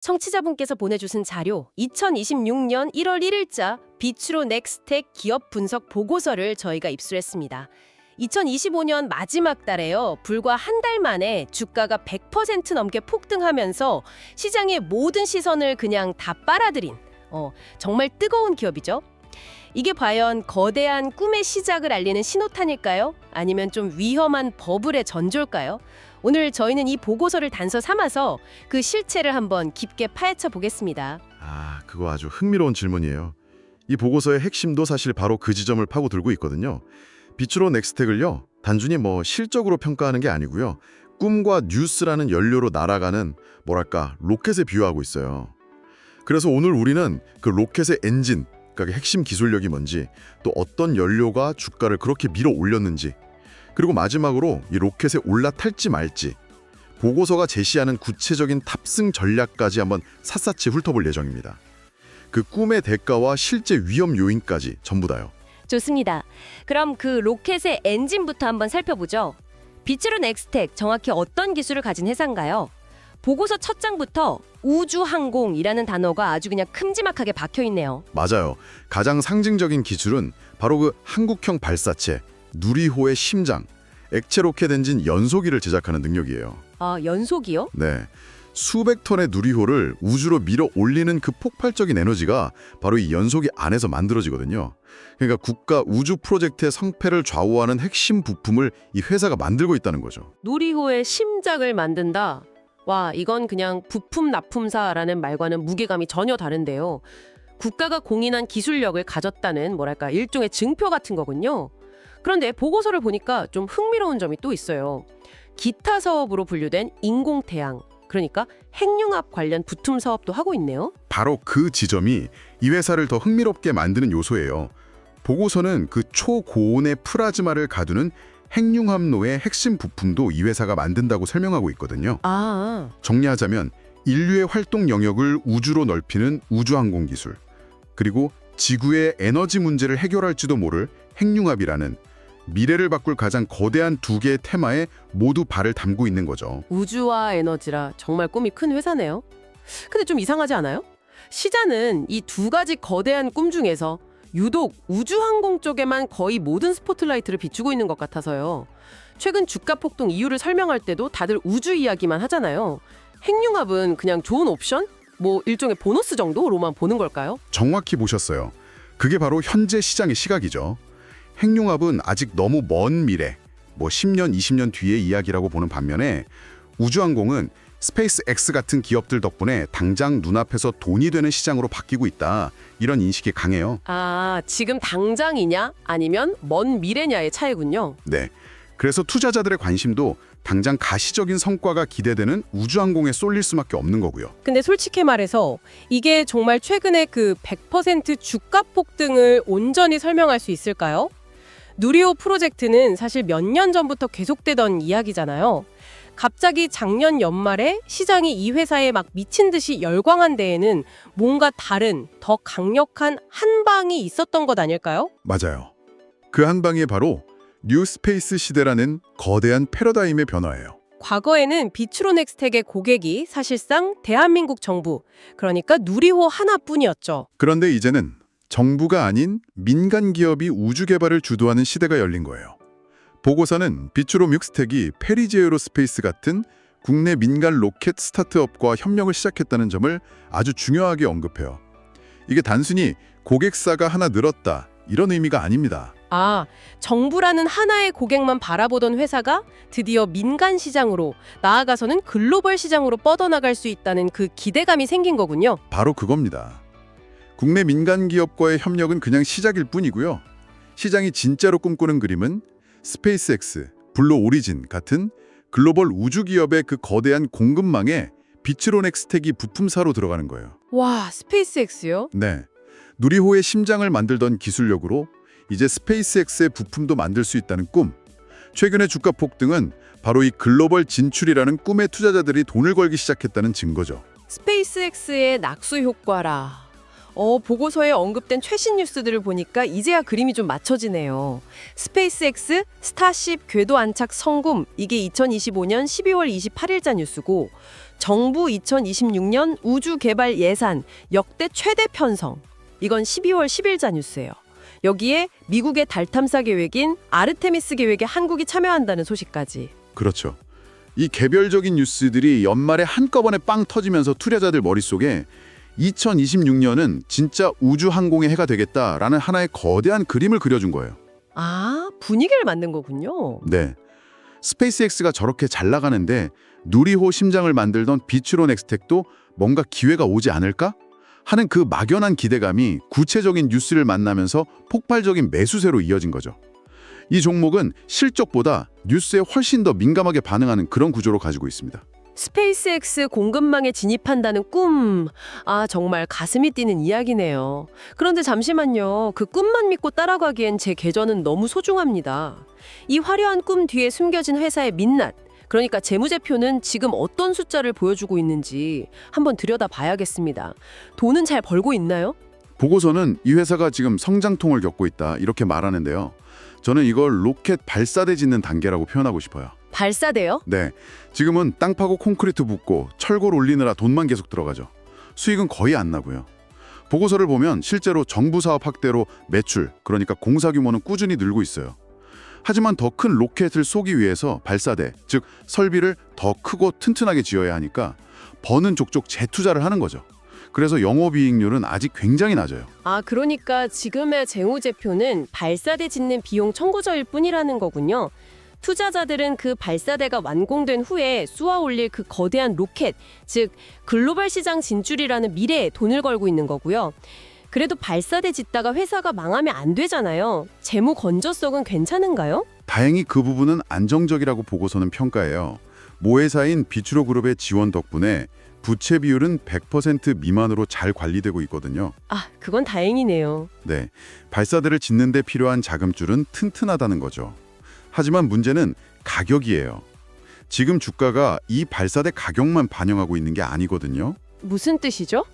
청취자분께서 보내주신 자료 2026년 1월 1일자 비추로 넥스텍 기업 분석 보고서를 저희가 입수했습니다. 2025년 마지막 달에요. 불과 한 달 만에 주가가 100% 넘게 폭등하면서 시장의 모든 시선을 그냥 다 빨아들인 정말 뜨거운 기업이죠. 이게 과연 거대한 꿈의 시작을 알리는 신호탄일까요? 아니면 좀 위험한 버블의 전조일까요? 오늘 저희는 이 보고서를 단서 삼아서 그 실체를 한번 깊게 파헤쳐 보겠습니다. 그거 아주 흥미로운 질문이에요. 이 보고서의 핵심도 사실 바로 그 지점을 파고들고 있거든요. 비추로 넥스텍을요, 단순히 실적으로 평가하는 게 아니고요. 꿈과 뉴스라는 연료로 날아가는 로켓에 비유하고 있어요. 그래서 오늘 우리는 그 로켓의 엔진, 그러니까 핵심 기술력이 뭔지, 또 어떤 연료가 주가를 그렇게 밀어 올렸는지, 그리고 마지막으로 이 로켓에 올라탈지 말지 보고서가 제시하는 구체적인 탑승 전략까지 한번 샅샅이 훑어볼 예정입니다. 그 꿈의 대가와 실제 위험 요인까지 전부 다요. 좋습니다. 그럼 그 로켓의 엔진부터 한번 살펴보죠. 비추로 넥스텍 정확히 어떤 기술을 가진 회사인가요? 보고서 첫 장부터 우주항공이라는 단어가 아주 그냥 큼지막하게 박혀있네요. 맞아요. 가장 상징적인 기술은 바로 그 한국형 발사체, 누리호의 심장, 액체 로켓 엔진 연소기를 제작하는 능력이에요. 연소기요? 네. 수백 톤의 누리호를 우주로 밀어 올리는 그 폭발적인 에너지가 바로 이 연소기 안에서 만들어지거든요. 그러니까 국가 우주 프로젝트의 성패를 좌우하는 핵심 부품을 이 회사가 만들고 있다는 거죠. 누리호의 심장을 만든다. 와, 이건 그냥 부품 납품사라는 말과는 무게감이 전혀 다른데요. 국가가 공인한 기술력을 가졌다는 일종의 증표 같은 거군요. 그런데 보고서를 보니까 좀 흥미로운 점이 또 있어요. 기타 사업으로 분류된 인공태양, 그러니까 핵융합 관련 부품 사업도 하고 있네요. 바로 그 지점이 이 회사를 더 흥미롭게 만드는 요소예요. 보고서는 그 초고온의 플라즈마를 가두는 핵융합로의 핵심 부품도 이 회사가 만든다고 설명하고 있거든요. 정리하자면 인류의 활동 영역을 우주로 넓히는 우주항공 기술, 그리고 지구의 에너지 문제를 해결할지도 모를 핵융합이라는 미래를 바꿀 가장 거대한 두 개의 테마에 모두 발을 담고 있는 거죠. 우주와 에너지라 정말 꿈이 큰 회사네요. 근데 좀 이상하지 않아요? 시장은 이 두 가지 거대한 꿈 중에서 유독 우주항공 쪽에만 거의 모든 스포트라이트를 비추고 있는 것 같아서요. 최근 주가 폭등 이유를 설명할 때도 다들 우주 이야기만 하잖아요. 핵융합은 그냥 좋은 옵션? 일종의 보너스 정도로만 보는 걸까요? 정확히 보셨어요. 그게 바로 현재 시장의 시각이죠. 핵융합은 아직 너무 먼 미래, 10년, 20년 뒤의 이야기라고 보는 반면에 우주항공은 스페이스 X 같은 기업들 덕분에 당장 눈앞에서 돈이 되는 시장으로 바뀌고 있다. 이런 인식이 강해요. 지금 당장이냐 아니면 먼 미래냐의 차이군요. 네. 그래서 투자자들의 관심도 당장 가시적인 성과가 기대되는 우주항공에 쏠릴 수밖에 없는 거고요. 근데 솔직히 말해서 이게 정말 최근에 그 100% 주가 폭등을 온전히 설명할 수 있을까요? 누리호 프로젝트는 사실 몇 년 전부터 계속되던 이야기잖아요. 갑자기 작년 연말에 시장이 이 회사에 막 미친 듯이 열광한 데에는 뭔가 다른, 더 강력한 한 방이 있었던 것 아닐까요? 맞아요. 그 한 방이 바로 뉴 스페이스 시대라는 거대한 패러다임의 변화예요. 과거에는 비추로 넥스텍의 고객이 사실상 대한민국 정부, 그러니까 누리호 하나뿐이었죠. 그런데 이제는 정부가 아닌 민간 기업이 우주 개발을 주도하는 시대가 열린 거예요. 보고서는 비추로 넥스텍이 페리지 에어로스페이스 같은 국내 민간 로켓 스타트업과 협력을 시작했다는 점을 아주 중요하게 언급해요. 이게 단순히 고객사가 하나 늘었다, 이런 의미가 아닙니다. 정부라는 하나의 고객만 바라보던 회사가 드디어 민간 시장으로, 나아가서는 글로벌 시장으로 뻗어나갈 수 있다는 그 기대감이 생긴 거군요. 바로 그겁니다. 국내 민간 기업과의 협력은 그냥 시작일 뿐이고요. 시장이 진짜로 꿈꾸는 그림은 스페이스X, 블루 오리진 같은 글로벌 우주 기업의 그 거대한 공급망에 비추로 넥스텍이 부품사로 들어가는 거예요. 와, 스페이스X요? 네. 누리호의 심장을 만들던 기술력으로 이제 스페이스X의 부품도 만들 수 있다는 꿈. 최근의 주가 폭등은 바로 이 글로벌 진출이라는 꿈에 투자자들이 돈을 걸기 시작했다는 증거죠. 스페이스X의 낙수 효과라. 보고서에 언급된 최신 뉴스들을 보니까 이제야 그림이 좀 맞춰지네요. 스페이스X 스타쉽 궤도 안착 성공, 이게 2025년 12월 28일자 뉴스고, 정부 2026년 우주 개발 예산 역대 최대 편성. 이건 12월 10일자 뉴스예요. 여기에 미국의 달 탐사 계획인 아르테미스 계획에 한국이 참여한다는 소식까지. 그렇죠. 이 개별적인 뉴스들이 연말에 한꺼번에 빵 터지면서 투자자들 머릿속에 2026년은 진짜 우주 항공의 해가 되겠다라는 하나의 거대한 그림을 그려준 거예요. 아, 분위기를 만든 거군요. 네. 스페이스X가 저렇게 잘 나가는데 누리호 심장을 만들던 비추로 넥스텍도 뭔가 기회가 오지 않을까? 하는 그 막연한 기대감이 구체적인 뉴스를 만나면서 폭발적인 매수세로 이어진 거죠. 이 종목은 실적보다 뉴스에 훨씬 더 민감하게 반응하는 그런 구조로 가지고 있습니다. 스페이스X 공급망에 진입한다는 꿈. 아, 정말 가슴이 뛰는 이야기네요. 그런데 잠시만요. 그 꿈만 믿고 따라가기엔 제 계좌는 너무 소중합니다. 이 화려한 꿈 뒤에 숨겨진 회사의 민낯. 그러니까 재무제표는 지금 어떤 숫자를 보여주고 있는지 한번 들여다봐야겠습니다. 돈은 잘 벌고 있나요? 보고서는 이 회사가 지금 성장통을 겪고 있다 이렇게 말하는데요. 저는 이걸 로켓 발사대 짓는 단계라고 표현하고 싶어요. 발사돼요? 네, 지금은 땅 파고 콘크리트 붓고 철골 올리느라 돈만 계속 들어가죠. 수익은 거의 안 나고요. 보고서를 보면 실제로 정부 사업 확대로 매출, 그러니까 공사 규모는 꾸준히 늘고 있어요. 하지만 더 큰 로켓을 쏘기 위해서 발사대, 즉 설비를 더 크고 튼튼하게 지어야 하니까 버는 족족 재투자를 하는 거죠. 그래서 영업이익률은 아직 굉장히 낮아요. 아, 그러니까 지금의 재무제표는 발사대 짓는 비용 청구저일 뿐이라는 거군요. 투자자들은 그 발사대가 완공된 후에 쏘아 올릴 그 거대한 로켓, 즉 글로벌 시장 진출이라는 미래에 돈을 걸고 있는 거고요. 그래도 발사대 짓다가 회사가 망하면 안 되잖아요. 재무 건전성은 괜찮은가요? 다행히 그 부분은 안정적이라고 보고서는 평가해요. 모회사인 비추로 그룹의 지원 덕분에 부채 비율은 100% 미만으로 잘 관리되고 있거든요. 아, 그건 다행이네요. 네, 발사대를 짓는 데 필요한 자금줄은 튼튼하다는 거죠. 하지만 문제는 가격이에요. 지금 주가가 이 발사대 가격만 반영하고 있는 게 아니거든요. 무슨 뜻이죠?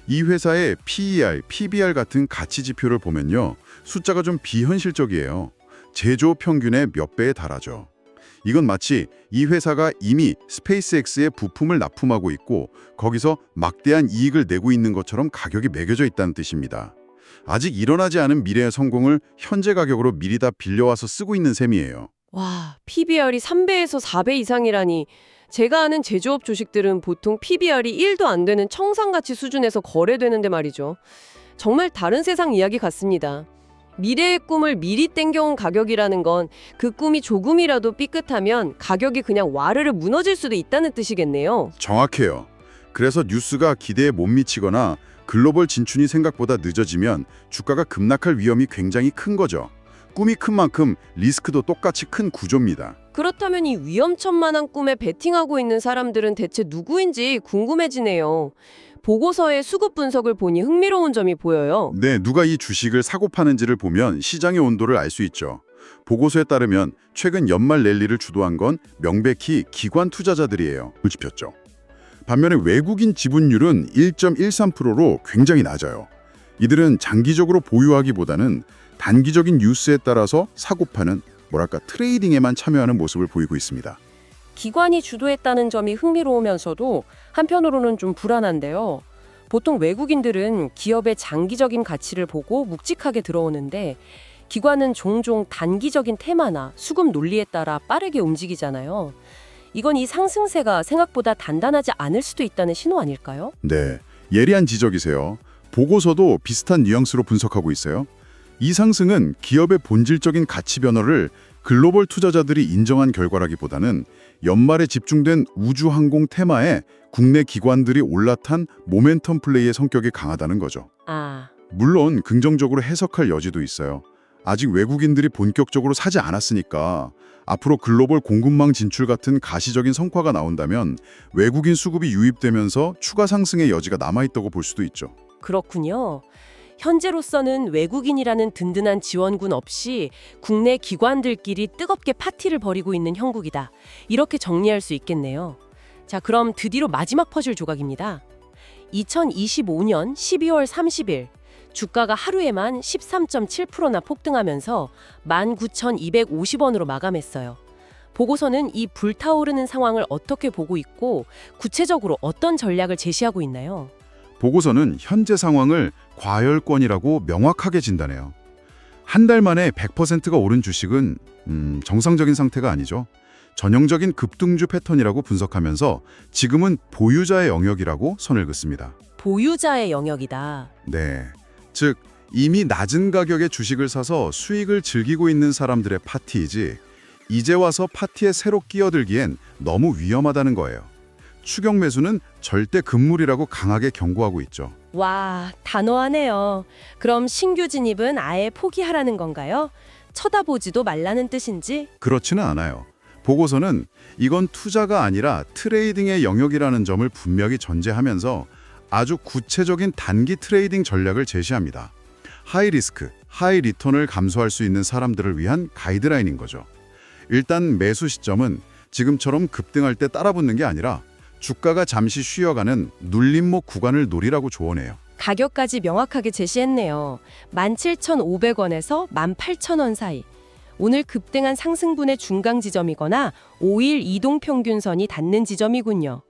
이 회사의 PER, PBR 같은 가치 지표를 보면요. 숫자가 좀 비현실적이에요. 제조 평균의 몇 배에 달하죠. 이건 마치 이 회사가 이미 스페이스X에 부품을 납품하고 있고 거기서 막대한 이익을 내고 있는 것처럼 가격이 매겨져 있다는 뜻입니다. 아직 일어나지 않은 미래의 성공을 현재 가격으로 미리 다 빌려와서 쓰고 있는 셈이에요. 와, PBR이 3배에서 4배 이상이라니. 제가 아는 제조업 주식들은 보통 PBR이 1도 안 되는 청산가치 수준에서 거래되는데 말이죠. 정말 다른 세상 이야기 같습니다. 미래의 꿈을 미리 땡겨온 가격이라는 건 그 꿈이 조금이라도 삐끗하면 가격이 그냥 와르르 무너질 수도 있다는 뜻이겠네요. 정확해요. 그래서 뉴스가 기대에 못 미치거나 글로벌 진출이 생각보다 늦어지면 주가가 급락할 위험이 굉장히 큰 거죠. 꿈이 큰 만큼 리스크도 똑같이 큰 구조입니다. 그렇다면 이 위험천만한 꿈에 베팅하고 있는 사람들은 대체 누구인지 궁금해지네요. 보고서의 수급 분석을 보니 흥미로운 점이 보여요. 네, 누가 이 주식을 사고 파는지를 보면 시장의 온도를 알 수 있죠. 보고서에 따르면 최근 연말 랠리를 주도한 건 명백히 기관 투자자들이에요. 짚혔죠. 반면에 외국인 지분율은 1.13%로 굉장히 낮아요. 이들은 장기적으로 보유하기보다는 단기적인 뉴스에 따라서 사고 파는 뭐랄까 트레이딩에만 참여하는 모습을 보이고 있습니다. 기관이 주도했다는 점이 흥미로우면서도 한편으로는 좀 불안한데요. 보통 외국인들은 기업의 장기적인 가치를 보고 묵직하게 들어오는데 기관은 종종 단기적인 테마나 수급 논리에 따라 빠르게 움직이잖아요. 이건 이 상승세가 생각보다 단단하지 않을 수도 있다는 신호 아닐까요? 네, 예리한 지적이세요. 보고서도 비슷한 뉘앙스로 분석하고 있어요. 이 상승은 기업의 본질적인 가치 변화를 글로벌 투자자들이 인정한 결과라기보다는 연말에 집중된 우주항공 테마에 국내 기관들이 올라탄 모멘텀 플레이의 성격이 강하다는 거죠. 아, 물론 긍정적으로 해석할 여지도 있어요. 아직 외국인들이 본격적으로 사지 않았으니까 앞으로 글로벌 공급망 진출 같은 가시적인 성과가 나온다면 외국인 수급이 유입되면서 추가 상승의 여지가 남아있다고 볼 수도 있죠. 그렇군요. 현재로서는 외국인이라는 든든한 지원군 없이 국내 기관들끼리 뜨겁게 파티를 벌이고 있는 형국이다. 이렇게 정리할 수 있겠네요. 자, 그럼 드디어 마지막 퍼즐 조각입니다. 2025년 12월 30일 주가가 하루에만 13.7%나 폭등하면서 19,250원으로 마감했어요. 보고서는 이 불타오르는 상황을 어떻게 보고 있고 구체적으로 어떤 전략을 제시하고 있나요? 보고서는 현재 상황을 과열권이라고 명확하게 진단해요. 한 달 만에 100%가 오른 주식은 정상적인 상태가 아니죠. 전형적인 급등주 패턴이라고 분석하면서 지금은 보유자의 영역이라고 선을 긋습니다. 보유자의 영역이다. 네, 즉 이미 낮은 가격의 주식을 사서 수익을 즐기고 있는 사람들의 파티이지 이제 와서 파티에 새로 끼어들기엔 너무 위험하다는 거예요. 추격 매수는 절대 금물이라고 강하게 경고하고 있죠. 와, 단호하네요. 그럼 신규 진입은 아예 포기하라는 건가요? 쳐다보지도 말라는 뜻인지? 그렇지는 않아요. 보고서는 이건 투자가 아니라 트레이딩의 영역이라는 점을 분명히 전제하면서 아주 구체적인 단기 트레이딩 전략을 제시합니다. 하이 리스크, 하이 리턴을 감수할 수 있는 사람들을 위한 가이드라인인 거죠. 일단 매수 시점은 지금처럼 급등할 때 따라붙는 게 아니라 주가가 잠시 쉬어가는 눌림목 구간을 노리라고 조언해요. 가격까지 명확하게 제시했네요. 17,500원에서 18,000원 사이. 오늘 급등한 상승분의 중간 지점이거나 5일 이동평균선이 닿는 지점이군요.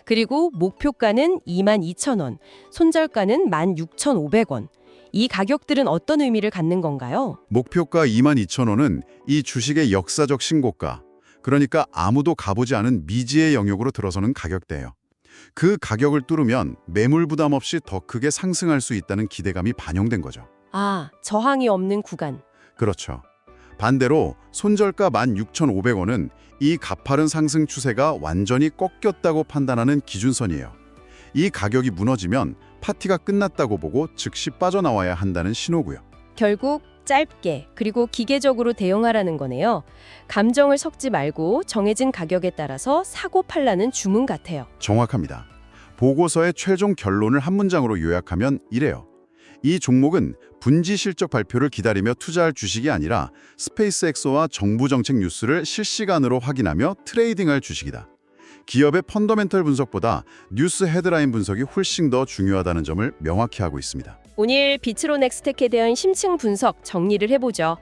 그리고 목표가는 22,000원, 손절가는 16,500원. 이 가격들은 어떤 의미를 갖는 건가요? 목표가 22,000원은 이 주식의 역사적 신고가, 그러니까 아무도 가보지 않은 미지의 영역으로 들어서는 가격대예요. 그 가격을 뚫으면 매물 부담 없이 더 크게 상승할 수 있다는 기대감이 반영된 거죠. 아, 저항이 없는 구간. 그렇죠. 반대로 손절가 16,500원은 이 가파른 상승 추세가 완전히 꺾였다고 판단하는 기준선이에요. 이 가격이 무너지면 파티가 끝났다고 보고 즉시 빠져나와야 한다는 신호고요. 결국 짧게 그리고 기계적으로 대응하라는 거네요. 감정을 섞지 말고 정해진 가격에 따라서 사고 팔라는 주문 같아요. 정확합니다. 보고서의 최종 결론을 한 문장으로 요약하면 이래요. 이 종목은 분지 실적 발표를 기다리며 투자할 주식이 아니라 스페이스X와 정부 정책 뉴스를 실시간으로 확인하며 트레이딩할 주식이다. 기업의 펀더멘털 분석보다 뉴스 헤드라인 분석이 훨씬 더 중요하다는 점을 명확히 하고 있습니다. 오늘 비츠로 넥스텍에 대한 심층 분석 정리를 해보죠.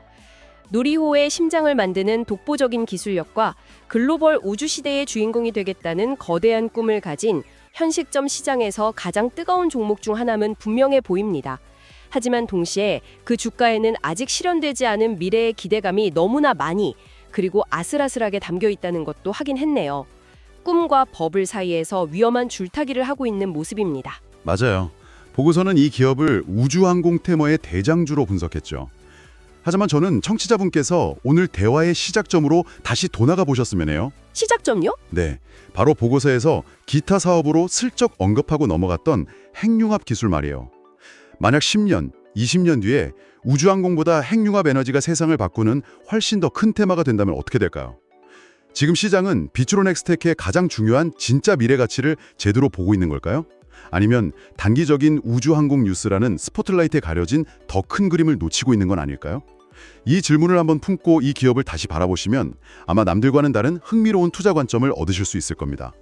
누리호의 심장을 만드는 독보적인 기술력과 글로벌 우주 시대의 주인공이 되겠다는 거대한 꿈을 가진 현식점 시장에서 가장 뜨거운 종목 중 하나는 분명해 보입니다. 하지만 동시에 그 주가에는 아직 실현되지 않은 미래의 기대감이 너무나 많이 그리고 아슬아슬하게 담겨 있다는 것도 확인했네요. 꿈과 버블 사이에서 위험한 줄타기를 하고 있는 모습입니다. 맞아요. 보고서는 이 기업을 우주항공 테머의 대장주로 분석했죠. 하지만 저는 청취자분께서 오늘 대화의 시작점으로 다시 돌아가 보셨으면 해요. 시작점요? 네, 바로 보고서에서 기타 사업으로 슬쩍 언급하고 넘어갔던 핵융합 기술 말이에요. 만약 10년, 20년 뒤에 우주항공보다 핵융합 에너지가 세상을 바꾸는 훨씬 더 큰 테마가 된다면 어떻게 될까요? 지금 시장은 비츠로 넥스텍의 가장 중요한 진짜 미래 가치를 제대로 보고 있는 걸까요? 아니면 단기적인 우주항공 뉴스라는 스포트라이트에 가려진 더 큰 그림을 놓치고 있는 건 아닐까요? 이 질문을 한번 품고 이 기업을 다시 바라보시면 아마 남들과는 다른 흥미로운 투자 관점을 얻으실 수 있을 겁니다.